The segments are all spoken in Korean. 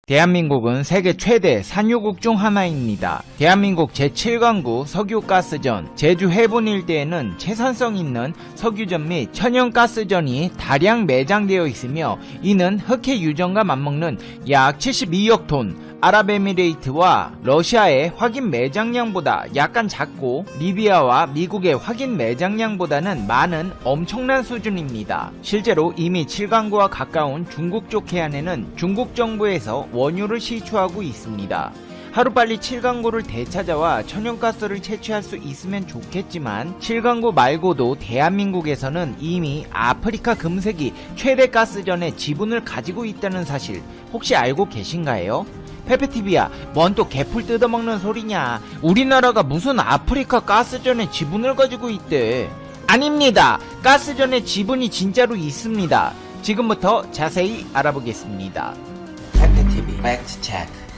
대한민국은 세계 최대 산유국 중 하나입니다. 대한민국 제7강구 석유가스전, 제주 해군 일대에는 채산성 있는 석유전 및 천연가스전이 다량 매장되어 있으며 이는 흑해 유전과 맞먹는 약 72억 톤, 아랍에미레이트와 러시아의 확인 매장량보다 약간 작고 리비아와 미국의 확인 매장량보다는 많은 엄청난 수준입니다. 실제로 이미 7강구와 가까운 중국 쪽 해안에는 중국 정부에서 원유를 시추하고 있습니다. 하루빨리 7강구를 되찾아와 천연가스를 채취할 수 있으면 좋겠지만 7강구 말고도 대한민국에서는 이미 아프리카 금색이 최대 가스전의 지분을 가지고 있다는 사실 혹시 알고 계신가요? 페페TV야, 뭔 또 개풀 뜯어먹는 소리냐. 우리나라가 무슨 아프리카 가스전의 지분을 가지고 있대. 아닙니다. 가스전의 지분이 진짜로 있습니다. 지금부터 자세히 알아보겠습니다. 페페TV 팩트 체크.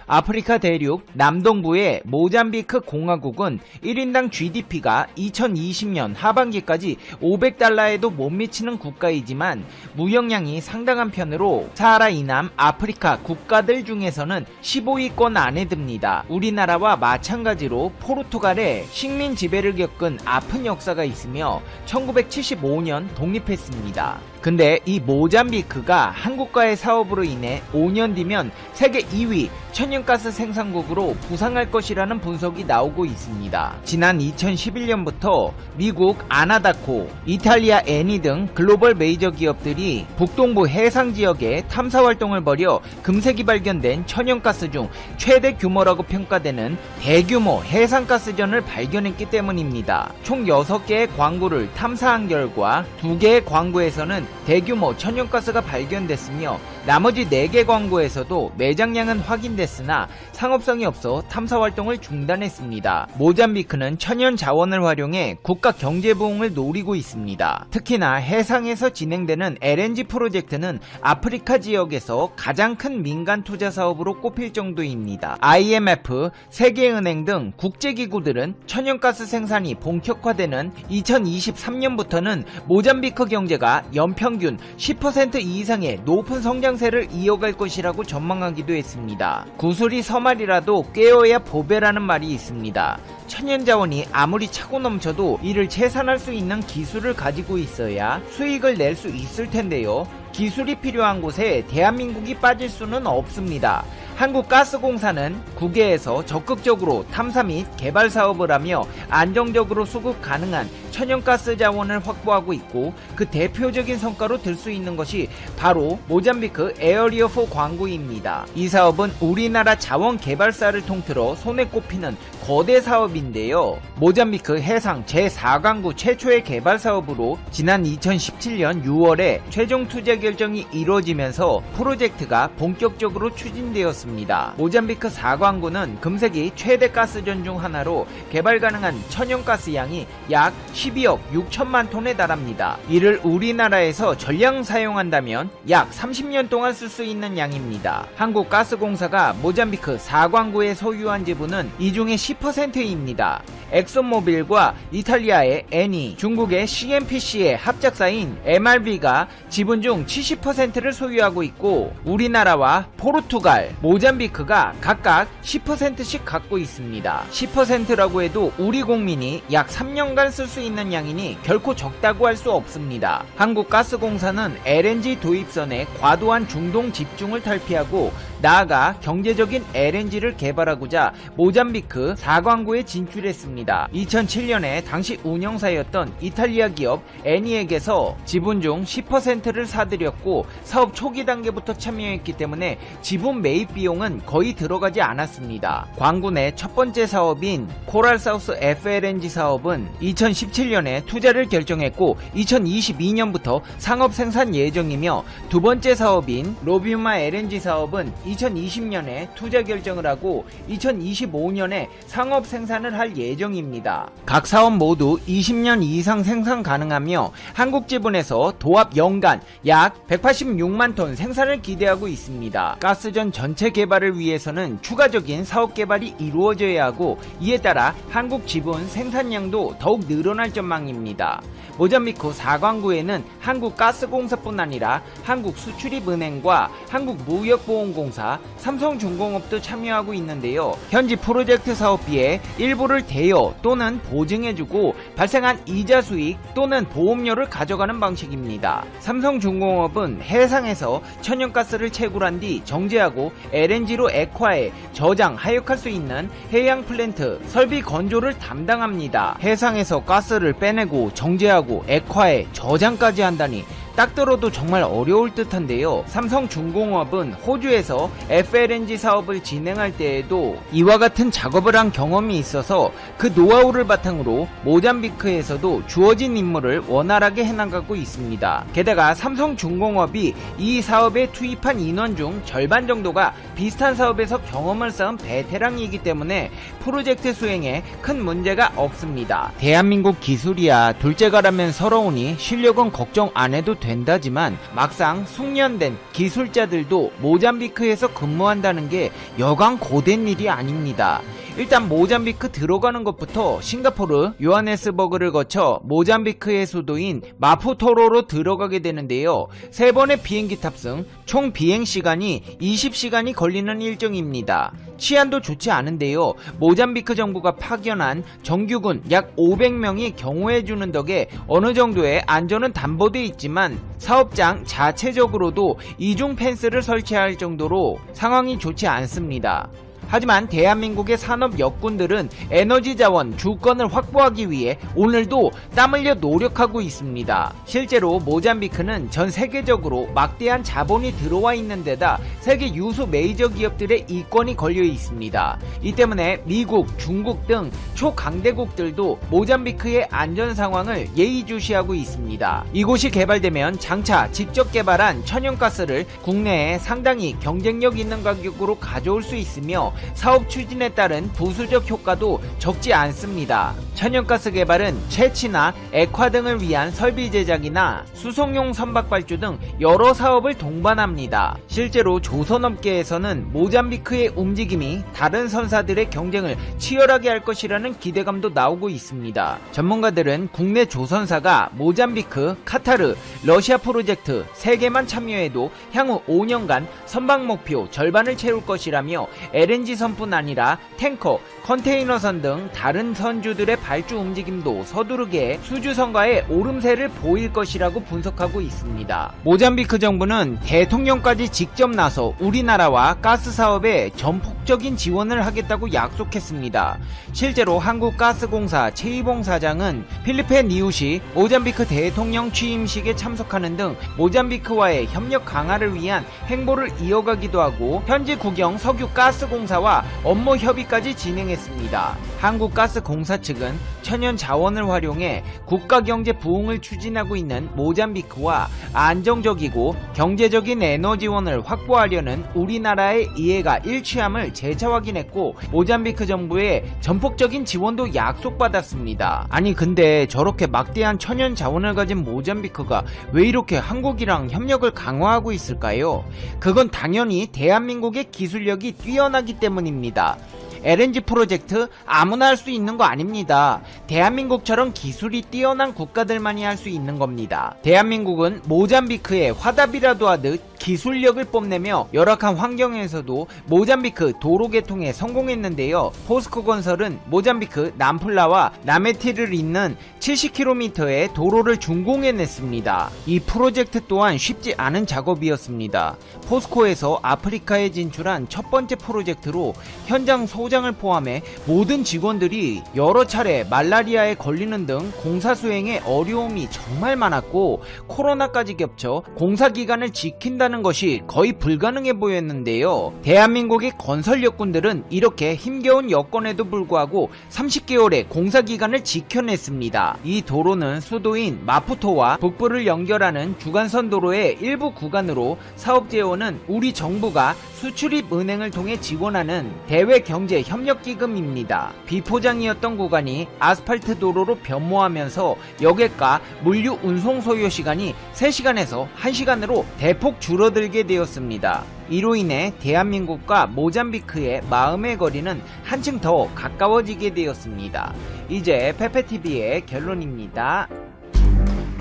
아프리카 대륙 남동부의 모잠비크 공화국은 1인당 GDP가 2020년 하반기까지 $500에도 못 미치는 국가이지만 무역량이 상당한 편으로 사하라 이남 아프리카 국가들 중에서는 15위권 안에 듭니다. 우리나라와 마찬가지로 포르투갈에 식민 지배를 겪은 아픈 역사가 있으며 1975년 독립했습니다. 근데 이 모잠비크가 한국과의 사업으로 인해 5년 뒤면 세계 2위 천연가스 생산국으로 부상할 것이라는 분석이 나오고 있습니다. 지난 2011년부터 미국 아나다코, 이탈리아 에니 등 글로벌 메이저 기업들이 북동부 해상 지역에 탐사 활동을 벌여 금색이 발견된 천연가스 중 최대 규모라고 평가되는 대규모 해상가스전을 발견했기 때문입니다. 총 6개의 광구를 탐사한 결과 2개의 광구에서는 대규모 천연가스가 발견됐으며 나머지 4개 광구에서도 매장량은 확인됐으나 상업성이 없어 탐사활동을 중단했습니다. 모잠비크는 천연 자원을 활용해 국가 경제 부흥을 노리고 있습니다. 특히나 해상에서 진행되는 LNG 프로젝트는 아프리카 지역에서 가장 큰 민간 투자 사업으로 꼽힐 정도입니다. IMF, 세계은행 등 국제기구들은 천연가스 생산이 본격화되는 2023년부터는 모잠비크 경제가 연평균 10% 이상의 높은 성장세를 이어갈 것이라고 전망하기도 했습니다. 구슬이 서말이라도 꿰어야 보배라는 말이 있습니다. 천연자원이 아무리 차고 넘쳐도 이를 채산할 수 있는 기술을 가지고 있어야 수익을 낼 수 있을 텐데요. 기술이 필요한 곳에 대한민국이 빠질 수는 없습니다. 한국가스공사는 국외에서 적극적으로 탐사 및 개발 사업을 하며 안정적으로 수급 가능한 천연가스 자원을 확보하고 있고 그 대표적인 성과로 들 수 있는 것이 바로 모잠비크 에어리어 4 광구입니다. 이 사업은 우리나라 자원 개발사를 통틀어 손에 꼽히는 거대 사업인데요. 모잠비크 해상 제4광구 최초의 개발 사업으로 지난 2017년 6월에 최종 투자 결정이 이루어지면서 프로젝트가 본격적으로 추진되었습니다. 모잠비크 4광구는 금색이 최대 가스전 중 하나로 개발 가능한 천연가스 양이 약 12억 6천만 톤에 달합니다. 이를 우리나라에서 전량 사용한다면 약 30년 동안 쓸 수 있는 양입니다. 한국가스공사가 모잠비크 4광구에 소유한 지분은 이 중에 10%입니다. 엑소모빌과 이탈리아의 에니, 중국의 CNPC의 합작사인 MRB가 지분 중 70%를 소유하고 있고 우리나라와 포르투갈, 모잠비크가 각각 10%씩 갖고 있습니다. 10%라고 해도 우리 국민이 약 3년간 쓸 수 있는 양이니 결코 적다고 할 수 없습니다. 한국가스공사는 LNG 도입선의 과도한 중동 집중을 탈피하고 나아가 경제적인 LNG를 개발하고자 모잠비크 4광구에 진출했습니다. 2007년에 당시 운영사였던 이탈리아 기업 애니에게서 지분 중 10%를 사들였고 사업 초기 단계부터 참여했기 때문에 지분 매입 비용은 거의 들어가지 않았습니다. 광구 내 첫 번째 사업인 코랄사우스 FLNG 사업은 2017년에 투자를 결정했고 2022년부터 상업 생산 예정이며 두 번째 사업인 로비우마 LNG 사업은 2020년에 투자 결정을 하고 2025년에 상업 생산을 할 예정입니다. 각 사업 모두 20년 이상 생산 가능하며 한국지분에서 도합 연간 약 186만 톤 생산을 기대하고 있습니다. 가스전 전체 개발을 위해서는 추가적인 사업 개발이 이루어져야 하고, 이에 따라 한국지분 생산량도 더욱 늘어날 전망입니다. 모잠비크 4광구에는 한국가스공사뿐 아니라 한국수출입은행과 한국무역보험공사, 삼성중공업도 참여하고 있는데요. 현지 프로젝트 사업비의 일부를 대여 또는 보증해주고 발생한 이자 수익 또는 보험료를 가져가는 방식입니다. 삼성중공업은 해상에서 천연가스를 채굴한 뒤 정제하고 LNG로 액화해 저장, 하역할 수 있는 해양 플랜트 설비 건조를 담당합니다. 해상에서 가스를 빼내고 정제하고 액화해 저장까지 한다니 딱 들어도 정말 어려울 듯한데요. 삼성중공업은 호주에서 FLNG 사업을 진행할 때에도 이와 같은 작업을 한 경험이 있어서 그 노하우를 바탕으로 모잠비크에서도 주어진 임무를 원활하게 해나가고 있습니다. 게다가 삼성중공업이 이 사업에 투입한 인원 중 절반 정도가 비슷한 사업에서 경험을 쌓은 베테랑이기 때문에 프로젝트 수행에 큰 문제가 없습니다. 대한민국 기술이야 둘째가라면 서러우니 실력은 걱정 안 해도 된다지만 막상 숙련된 기술자들도 모잠비크에서 근무한다는 게 여간 고된 일이 아닙니다. 일단 모잠비크 들어가는 것부터 싱가포르 요하네스버그를 거쳐 모잠비크의 수도인 마푸토로로 들어가게 되는데요. 3번의 비행기 탑승, 총 비행시간이 20시간이 걸리는 일정입니다. 치안도 좋지 않은데요. 모잠비크 정부가 파견한 정규군 약 500명이 경호해주는 덕에 어느 정도의 안전은 담보돼 있지만 사업장 자체적으로도 이중 펜스를 설치할 정도로 상황이 좋지 않습니다. 하지만 대한민국의 산업 역군들은 에너지 자원 주권을 확보하기 위해 오늘도 땀 흘려 노력하고 있습니다. 실제로 모잠비크는 전 세계적으로 막대한 자본이 들어와 있는 데다 세계 유수 메이저 기업들의 이권이 걸려 있습니다. 이 때문에 미국, 중국 등 초강대국들도 모잠비크의 안전 상황을 예의주시하고 있습니다. 이곳이 개발되면 장차 직접 개발한 천연가스를 국내에 상당히 경쟁력 있는 가격으로 가져올 수 있으며 사업 추진에 따른 부수적 효과도 적지 않습니다. 천연가스 개발은 채취나 액화 등을 위한 설비 제작이나 수송용 선박발주 등 여러 사업을 동반합니다. 실제로 조선업계에서는 모잠비크의 움직임이 다른 선사들의 경쟁을 치열하게 할 것이라는 기대감도 나오고 있습니다. 전문가들은 국내 조선사가 모잠비크, 카타르, 러시아 프로젝트 3개만 참여해도 향후 5년간 선박 목표 절반을 채울 것이라며 LNG 선뿐 아니라 탱커, 컨테이너선 등 다른 선주들의 발주 움직임도 서두르게 수주선가에 오름세를 보일 것이라고 분석하고 있습니다. 모잠비크 정부는 대통령까지 직접 나서 우리나라와 가스 사업에 전폭적인 지원을 하겠다고 약속했습니다. 실제로 한국가스공사 최이봉 사장은 필리페 니우시 모잠비크 대통령 취임식에 참석하는 등 모잠비크와의 협력 강화를 위한 행보를 이어가기도 하고 현지 국영 석유가스공사와 업무 협의까지 진행했습니다. 한국가스공사 측은 천연 자원을 활용해 국가경제 부흥을 추진하고 있는 모잠비크와 안정적이고 경제적인 에너지원을 확보하려는 우리나라의 이해가 일치함을 재차 확인했고 모잠비크 정부의 전폭적인 지원도 약속받았습니다. 아니 근데 저렇게 막대한 천연 자원을 가진 모잠비크가 왜 이렇게 한국이랑 협력을 강화하고 있을까요? 그건 당연히 대한민국의 기술력이 뛰어나기 때문입니다. LNG 프로젝트 아무나 할 수 있는 거 아닙니다. 대한민국처럼 기술이 뛰어난 국가들만이 할 수 있는 겁니다. 대한민국은 모잠비크의 화답이라도 하듯 기술력을 뽐내며 열악한 환경에서도 모잠비크 도로 개통에 성공했는데요. 포스코 건설은 모잠비크 남플라와 나메티를 잇는 70km의 도로를 준공해냈습니다. 이 프로젝트 또한 쉽지 않은 작업이었습니다. 포스코에서 아프리카에 진출한 첫 번째 프로젝트로 현장 소장을 포함해 모든 직원들이 여러 차례 말라리아에 걸리는 등 공사 수행에 어려움이 정말 많았고 코로나까지 겹쳐 공사 기간을 지킨다는 것이 거의 불가능해 보였는데요. 대한민국의 건설 여군들은 이렇게 힘겨운 여건에도 불구하고 30개월의 공사 기간을 지켜냈습니다. 이 도로는 수도인 마푸토와 북부를 연결하는 주간선 도로의 일부 구간으로 사업 재원은 우리 정부가 수출입은행을 통해 지원하는 대외경제협력기금입니다. 비포장이었던 구간이 아스팔트 도로로 변모하면서 여객과 물류 운송 소요 시간이 3시간에서 1시간으로 대폭 줄어들게 되었습니다. 이로 인해 대한민국과 모잠비크의 마음의 거리는 한층 더 가까워지게 되었습니다. 이제 페페TV의 결론입니다.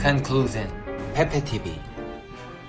Conclusion. 페페TV.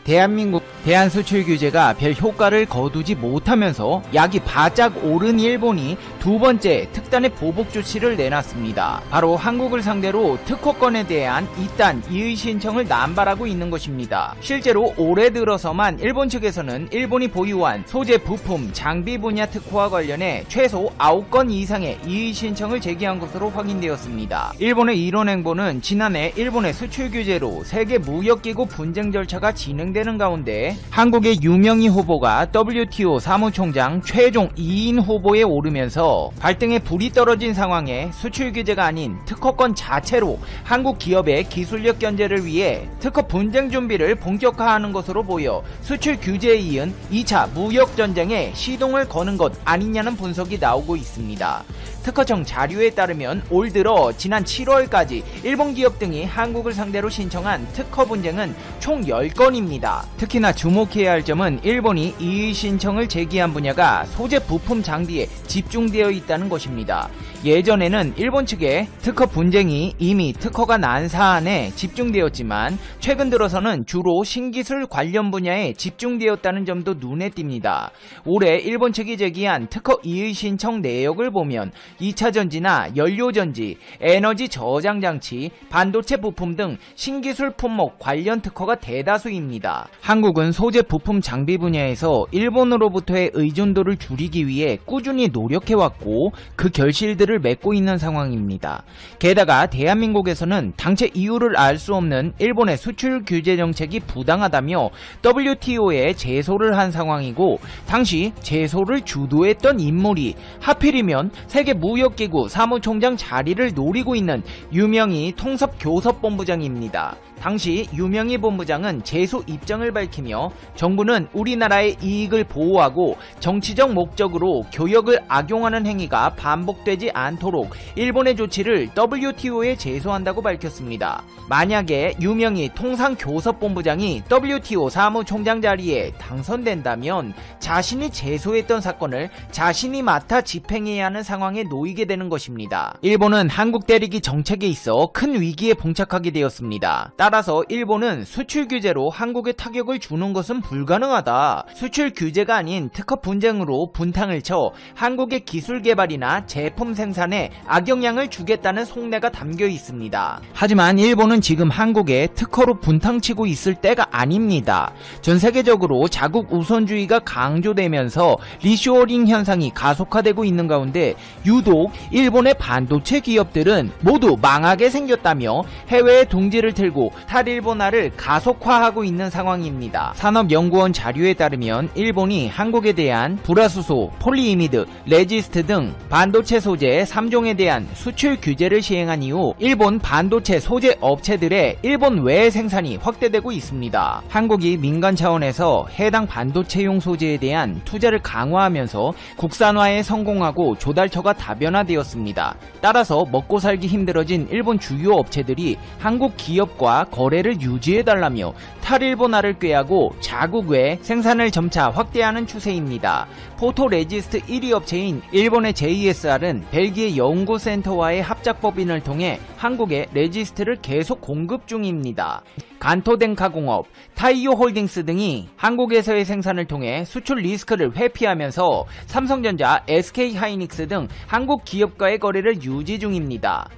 대한민국 대한수출 규제가 별 효과를 거두지 못하면서 약이 바짝 오른 일본이 두 번째 특단의 보복 조치를 내놨습니다. 바로 한국을 상대로 특허권에 대한 이단 이의 신청을 남발하고 있는 것입니다. 실제로 올해 들어서만 일본 측에서는 일본이 보유한 소재 부품 장비 분야 특허와 관련해 최소 9건 이상의 이의 신청을 제기한 것으로 확인되었습니다. 일본의 이런 행보는 지난해 일본의 수출 규제로 세계 무역기구 분쟁 절차가 진행되는 가운데 한국의 유명희 후보가 WTO 사무총장 최종 2인 후보에 오르면서 발등에 불이 떨어진 상황에 수출 규제가 아닌 특허권 자체로 한국 기업의 기술력 견제를 위해 특허 분쟁 준비를 본격화하는 것으로 보여 수출 규제에 이은 2차 무역 전쟁에 시동을 거는 것 아니냐는 분석이 나오고 있습니다. 특허청 자료에 따르면 올 들어 지난 7월까지 일본 기업 등이 한국을 상대로 신청한 특허 분쟁은 총 10건입니다. 특히나 주목해야 할 점은 일본이 이의 신청을 제기한 분야가 소재 부품 장비에 집중되어 있다는 것입니다. 예전에는 일본 측의 특허 분쟁이 이미 특허가 난 사안에 집중되었지만 최근 들어서는 주로 신기술 관련 분야에 집중되었다는 점도 눈에 띕니다. 올해 일본 측이 제기한 특허 이의 신청 내역을 보면 2차 전지나 연료 전지, 에너지 저장 장치, 반도체 부품 등 신기술 품목 관련 특허가 대다수입니다. 한국은 소재 부품 장비 분야에서 일본으로부터의 의존도를 줄이기 위해 꾸준히 노력해왔고 그 결실들을 맺고 있는 상황입니다. 게다가 대한민국에서는 당최 이유를 알 수 없는 일본의 수출 규제 정책이 부당하다며 WTO에 제소를 한 상황이고 당시 제소를 주도했던 인물이 하필이면 세계 무역기구 사무총장 자리를 노리고 있는 유명희 통섭교섭본부장입니다. 당시 유명희 본부장은 제소 입장을 밝히며 정부는 우리나라의 이익을 보호하고 정치적 목적으로 교역을 악용하는 행위가 반복되지 않도록 일본의 조치를 WTO에 제소한다고 밝혔습니다. 만약에 유명희 통상교섭본부장이 WTO 사무총장 자리에 당선된다면 자신이 제소했던 사건을 자신이 맡아 집행해야 하는 상황에 놓이게 되는 것입니다. 일본은 한국 때리기 정책에 있어 큰 위기에 봉착하게 되었습니다. 따라서 일본은 수출 규제로 한국에 타격을 주는 것은 불가능하다. 수출 규제가 아닌 특허 분쟁으로 분탕을 쳐 한국의 기술 개발이나 제품 생산에 악영향을 주겠다는 속내가 담겨 있습니다. 하지만 일본은 지금 한국에 특허로 분탕치고 있을 때가 아닙니다. 전 세계적으로 자국 우선주의가 강조되면서 리쇼어링 현상이 가속화되고 있는 가운데 유독 일본의 반도체 기업들은 모두 망하게 생겼다며 해외에 둥지를 틀고 탈일본화를 가속화하고 있는 상황입니다. 산업연구원 자료에 따르면 일본이 한국에 대한 불화수소, 폴리이미드, 레지스트 등 반도체 소재 3종에 대한 수출 규제를 시행한 이후 일본 반도체 소재 업체들의 일본 외 생산이 확대되고 있습니다. 한국이 민간 차원에서 해당 반도체용 소재에 대한 투자를 강화하면서 국산화에 성공하고 조달처가 다변화되었습니다. 따라서 먹고 살기 힘들어진 일본 주요 업체들이 한국 기업과 거래를 유지해달라며 탈일본화를 꾀하고 자국 외 생산을 점차 확대하는 추세입니다. 포토 레지스트 1위 업체인 일본의 JSR은 벨기에 연구센터와의 합작법인을 통해 한국에 레지스트를 계속 공급 중입니다. 간토덴카공업, 타이오 홀딩스 등이 한국에서의 생산을 통해 수출 리스크를 회피하면서 삼성전자, SK하이닉스 등 한국 기업과의 거래를 유지 중입니다.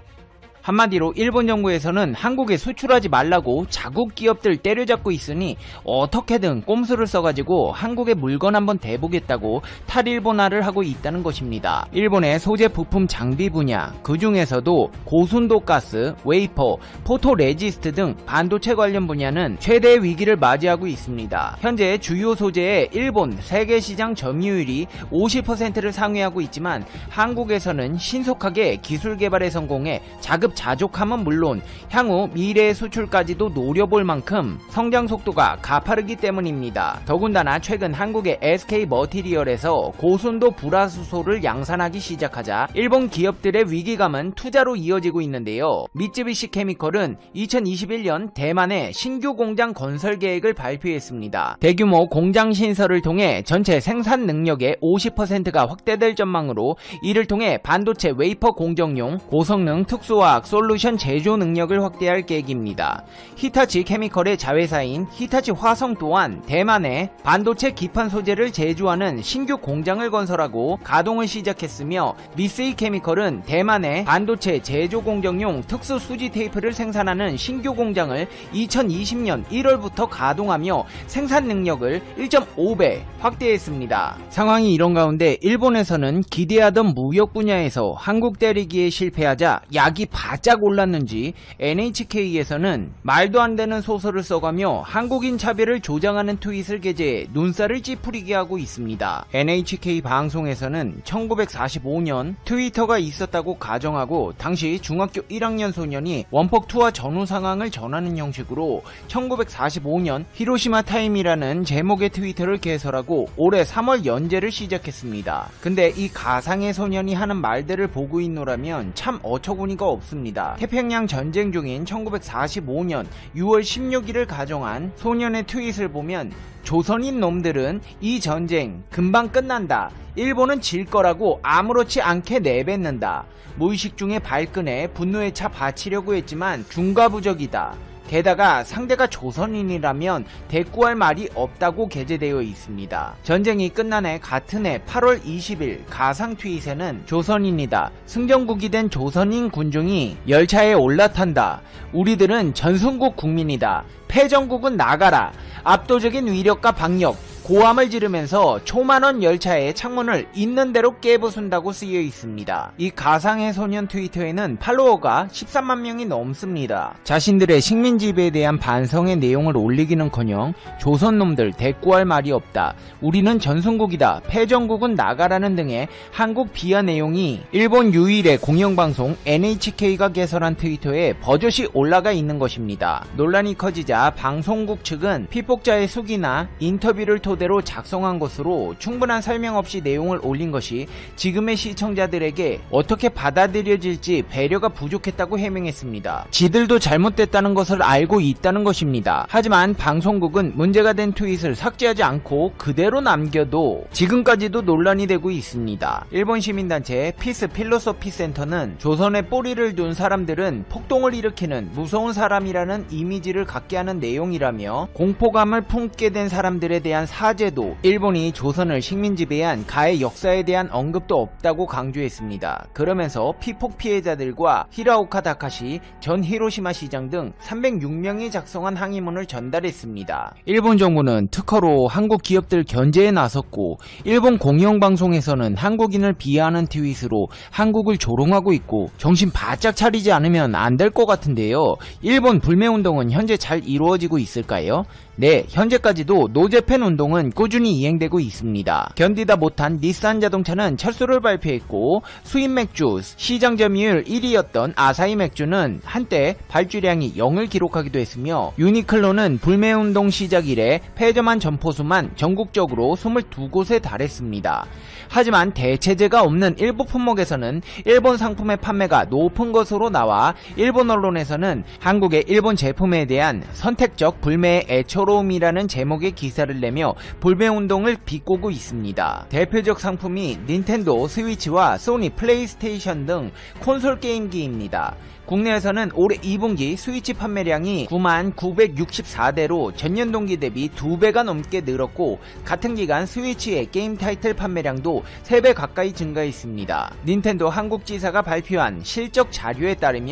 한마디로 일본 정부에서는 한국에 수출하지 말라고 자국 기업들 때려잡고 있으니 어떻게든 꼼수를 써가지고 한국의 물건 한번 대보겠다고 탈일본화를 하고 있다는 것입니다. 일본의 소재 부품 장비 분야, 그 중에서도 고순도 가스, 웨이퍼, 포토 레지스트 등 반도체 관련 분야는 최대의 위기를 맞이하고 있습니다. 현재 주요 소재의 일본 세계 시장 점유율이 50%를 상회하고 있지만 한국에서는 신속하게 기술 개발에 성공해 자급 A급 자족함은 물론 향후 미래의 수출까지도 노려볼 만큼 성장 속도가 가파르기 때문입니다. 더군다나 최근 한국의 SK 머티리얼에서 고순도 불화수소를 양산하기 시작하자 일본 기업들의 위기감은 투자로 이어지고 있는데요. 미쯔비시 케미컬은 2021년 대만에 신규 공장 건설 계획을 발표했습니다. 대규모 공장 신설을 통해 전체 생산 능력의 50%가 확대될 전망으로 이를 통해 반도체 웨이퍼 공정용 고성능 특수화학 솔루션 제조 능력을 확대할 계획입니다. 히타치 케미컬의 자회사인 히타치 화성 또한 대만에 반도체 기판 소재를 제조하는 신규 공장을 건설하고 가동을 시작했으며 미쓰이 케미컬은 대만에 반도체 제조 공정용 특수 수지 테이프를 생산하는 신규 공장을 2020년 1월부터 가동하며 생산 능력을 1.5배 확대했습니다. 상황이 이런 가운데 일본에서는 기대하던 무역 분야에서 한국 때리기에 실패하자 약이 바짝 올랐는지 NHK에서는 말도 안 되는 소설을 써가며 한국인 차별을 조장하는 트윗을 게재해 눈살을 찌푸리게 하고 있습니다. NHK 방송에서는 1945년 트위터가 있었다고 가정하고 당시 중학교 1학년 소년이 원폭 투하 전후 상황을 전하는 형식으로 1945년 히로시마 타임이라는 제목의 트위터를 개설하고 올해 3월 연재를 시작했습니다. 근데 이 가상의 소년이 하는 말들을 보고 있노라면 참 어처구니가 없습니다. 태평양 전쟁 중인 1945년 6월 16일을 가정한 소년의 트윗을 보면 조선인 놈들은 이 전쟁 금방 끝난다. 일본은 질 거라고 아무렇지 않게 내뱉는다. 무의식 중에 발끈해 분노에 차 바치려고 했지만 중과부적이다. 게다가 상대가 조선인이라면 대꾸할 말이 없다고 게재되어 있습니다. 전쟁이 끝난 해 같은 해 8월 20일 가상 트윗에는 조선인이다. 승전국이 된 조선인 군중이 열차에 올라탄다. 우리들은 전순국 국민이다. 패전국은 나가라. 압도적인 위력과 박력, 고함을 지르면서 초만원 열차의 창문을 있는 대로 깨부순다고 쓰여 있습니다. 이 가상의 소년 트위터에는 팔로워가 13만 명이 넘습니다. 자신들의 식민지배에 대한 반성의 내용을 올리기는커녕 조선놈들 대꾸할 말이 없다. 우리는 전순국이다. 패전국은 나가라는 등의 한국 비하 내용이 일본 유일의 공영방송 NHK가 개설한 트위터에 버젓이 올라가 있는 것입니다. 논란이 커지자 방송국 측은 피폭자의 숙이나 인터뷰를 토대로 작성한 것으로 충분한 설명 없이 내용을 올린 것이 지금의 시청자들에게 어떻게 받아들여질지 배려가 부족했다고 해명했습니다. 지들도 잘못됐다는 것을 알고 있다는 것입니다. 하지만 방송국은 문제가 된 트윗을 삭제하지 않고 그대로 남겨도 지금까지도 논란이 되고 있습니다. 일본 시민단체 피스 필로소피 센터는 조선에 뿌리를 둔 사람들은 폭동을 일으키는 무서운 사람이라는 이미지를 갖게 하는 내용이라며 공포감을 품게 된 사람들에 대한 사죄도 일본이 조선을 식민지배한 가해 역사에 대한 언급도 없다고 강조했습니다. 그러면서 피폭 피해자들과 히라오카 다카시 전 히로시마 시장 등 306명이 작성한 항의문을 전달했습니다. 일본 정부는 특허로 한국 기업들 견제에 나섰고 일본 공영방송에서는 한국인을 비하하는 트윗으로 한국을 조롱하고 있고 정신 바짝 차리지 않으면 안 될 것 같은데요. 일본 불매운동은 현재 잘 이루어지고 있을까요? 네, 현재까지도 노재팬 운동은 꾸준히 이행되고 있습니다. 견디다 못한 닛산 자동차는 철수를 발표했고 수입 맥주 시장 점유율 1위였던 아사히 맥주는 한때 발주량이 0을 기록하기도 했으며 유니클로는 불매운동 시작 이래 폐점한 점포수만 전국적으로 22곳에 달했습니다. 하지만 대체제가 없는 일부 품목에서는 일본 상품의 판매가 높은 것으로 나와 일본 언론에서는 한국의 일본 제품에 대한 선택적 불매의 애처로움이라는 제목의 기사를 내며 불매운동을 비꼬고 있습니다. 대표적 상품이 닌텐도 스위치와 소니 플레이스테이션 등 콘솔 게임기입니다. 국내에서는 올해 2분기 스위치 판매량이 99,964대로 전년 동기 대비 2배가 넘게 늘었고 같은 기간 스위치의 게임 타이틀 판매량도 3배 가까이 증가했습니다. 닌텐도 한국지사가 발표한 실적 자료에 따르면